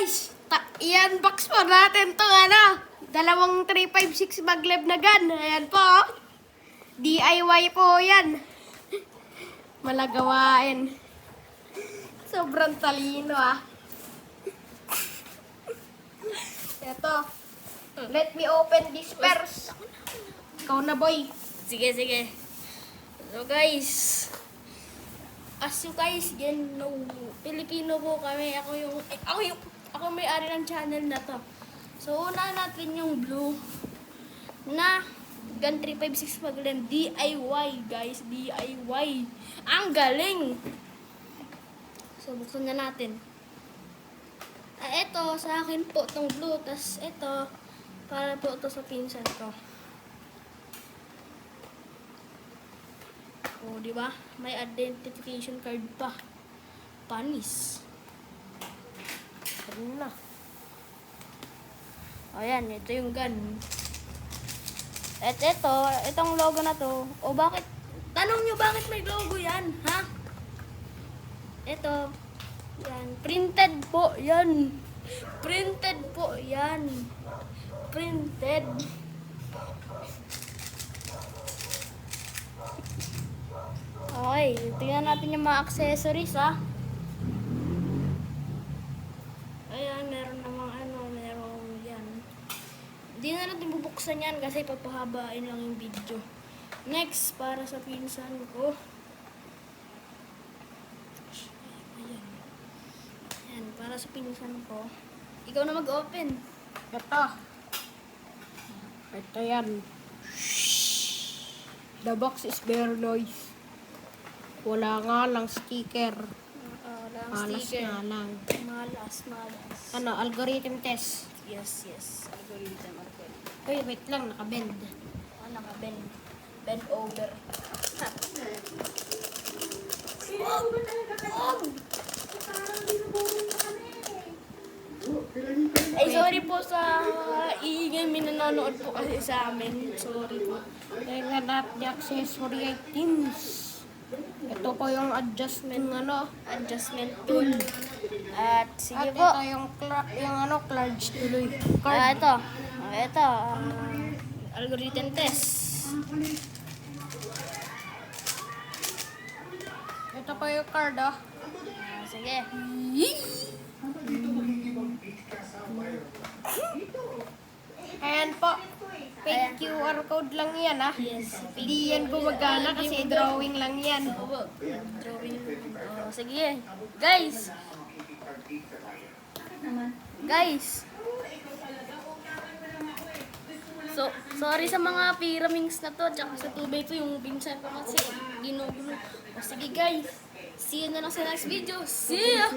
guys, i-unbox po natin to dalawang 356 maglev na gun. Ayan po. DIY po yan. Malagawain. Sobrang talino Ito. Let me open this first. Ikaw na boy. Sige. So guys, as you guys know, Pilipino po kami. Ako may-ari ng channel na to. So una natin yung blue na Gun 356 Maglev DIY guys, DIY. Ang galing. So buksan na natin. Ito sa akin po tong blue, tas ito para po to sa pinsan ko. Oh, di ba? May identification card pa. Panis. Ano na? Ayan, ito yung gun. At itong logo na to. O bakit? Tanong nyo bakit may logo yan, ha? Ito. Yan. Printed po yan. Printed po yan. Printed. Okay, tingnan natin yung mga accessories, ha? Ayan, meron namang merong yan. Hindi na natin bubuksan yan kasi papahabain lang yung video. Next, para sa pinsan ko. Ayan, para sa pinsan ko. Ikaw na mag-open. Ito yan. The box is very noise. Wala nga lang sticker. Malas nga lang. Malas. Ano, algorithm test. Yes. Algorithm. Uy, wait lang, nakabend. Naka-bend. Bend over. Ay, sorry po sa iingay minanonood po kasi sa amin. Sorry po. Tingnan natin the accessory items. Ito po yung adjustment Adjustment tool. At sige At po. ito yung clutch tuloy. Ito. Algorithm test. Ito po yung card Sige. Ayan po. Fake QR code lang yan Yes. Hindi yan gumagana kasi drawing lang yan. Opo. Drawing. Sige. Guys. So, sorry sa mga pyramings na to, tsaka sa tubay to yung pinsan ko kasi ginugulo. Sige guys. See you na lang sa next video. See ya!